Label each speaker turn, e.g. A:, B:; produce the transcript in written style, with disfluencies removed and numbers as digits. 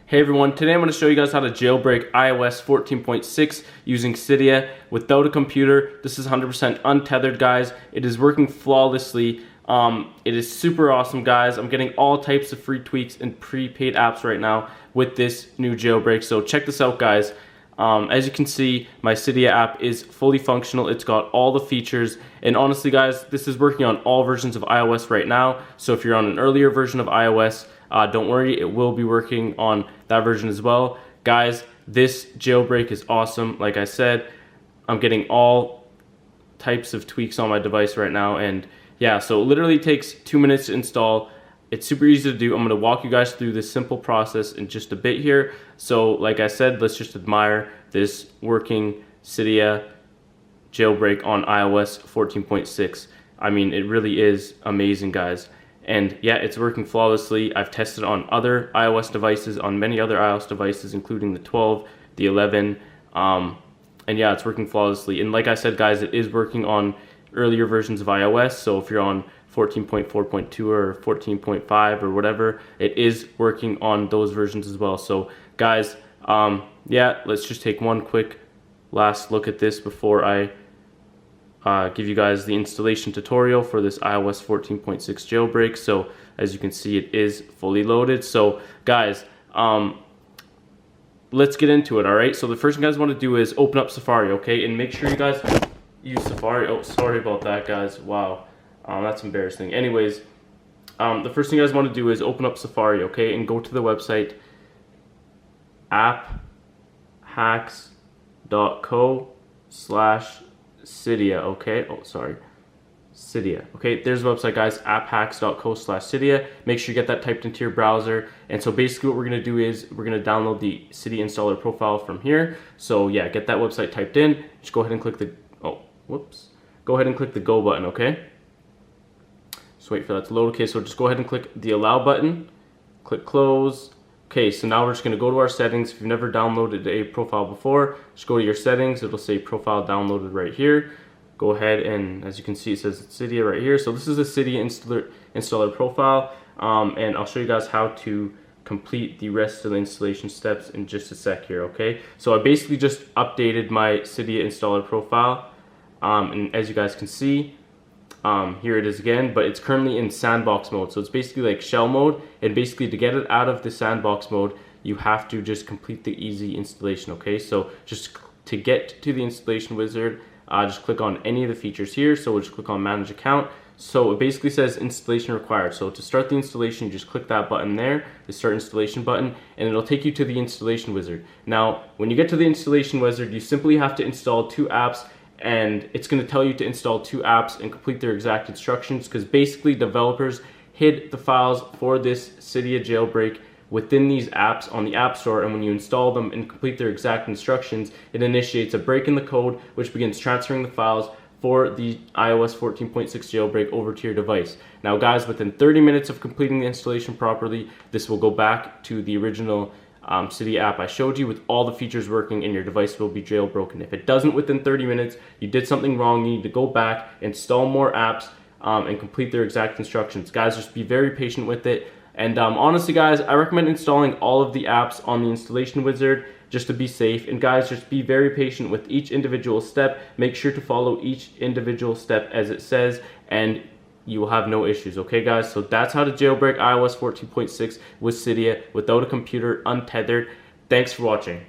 A: Hey everyone, today I'm going to show you guys how to jailbreak iOS 14.6 using Cydia without a computer. This is 100% untethered, guys. It is working flawlessly. It is super awesome, guys. I'm getting all types of free tweaks and prepaid apps right now with this new jailbreak. So check this out, guys. As you can see, my Cydia app is fully functional. It's got all the features, and honestly, guys, this is working on all versions of iOS right now. So if you're on an earlier version of iOS, don't worry, it will be working on that version as well. Guys, this jailbreak is awesome. Like I said, I'm getting all types of tweaks on my device right now, and yeah, so it literally takes 2 minutes to install. It's super easy to do. I'm going to walk you guys through this simple process in just a bit here. So like I said, let's just admire this working Cydia jailbreak on iOS 14.6. I mean, it really is amazing, guys. And yeah, it's working flawlessly. I've tested on other iOS devices, on many other iOS devices, including the 12, the 11, and yeah, it's working flawlessly. And like I said, guys, it is working on earlier versions of iOS. So if you're on 14.4.2 or 14.5 or whatever, it is working on those versions as well. So guys, yeah, let's just take one quick last look at this before I give you guys the installation tutorial for this iOS 14.6 jailbreak. So as you can see, it is fully loaded. So guys, let's get into it. All right, so the first thing you guys want to do is open up Safari, okay, and make sure you guys use Safari. Oh, sorry about that, guys. Wow, that's embarrassing. Anyways, the first thing you guys want to do is open up Safari, okay, and go to the website apphacks.co/Cydia, okay? Oh, sorry. Cydia. Okay, there's the website, guys, apphacks.co/Cydia. Make sure you get that typed into your browser. And so basically what we're going to do is we're going to download the Cydia installer profile from here. So yeah, get that website typed in. Just go ahead and click the, oh, whoops. Go ahead and click the go button, okay? Just wait for that to load. Okay, so just go ahead and click the allow button. Click close. Okay, so now we're just going to go to our settings. If you've never downloaded a profile before, just go to your settings. It'll say profile downloaded right here. Go ahead and, as you can see, it says Cydia right here. So this is a Cydia installer profile, and I'll show you guys how to complete the rest of the installation steps in just a sec here, okay? So I basically just updated my Cydia installer profile, and as you guys can see, here it is again, but it's currently in sandbox mode. So it's basically like shell mode, and basically to get it out of the sandbox mode, you have to just complete the easy installation, okay? So just to get to the installation wizard, just click on any of the features here. So we'll just click on manage account. So it basically says installation required. So to start the installation, you just click that button there, the start installation button, and it'll take you to the installation wizard. Now, when you get to the installation wizard, you simply have to install 2 apps, and it's going to tell you to install 2 apps and complete their exact instructions, because basically developers hid the files for this Cydia jailbreak within these apps on the App Store, and when you install them and complete their exact instructions, it initiates a break in the code which begins transferring the files for the iOS 14.6 jailbreak over to your device. Now guys, within 30 minutes of completing the installation properly, this will go back to the original Cydia app I showed you with all the features working, and your device will be jailbroken. If it doesn't within 30 minutes, you did something wrong. You need to go back, install more apps, and complete their exact instructions. Guys, just be very patient with it. And honestly, guys, I recommend installing all of the apps on the installation wizard just to be safe. And guys, just be very patient with each individual step. Make sure to follow each individual step as it says, and you will have no issues, okay guys? So that's how to jailbreak iOS 14.6 with Cydia without a computer, untethered. Thanks for watching.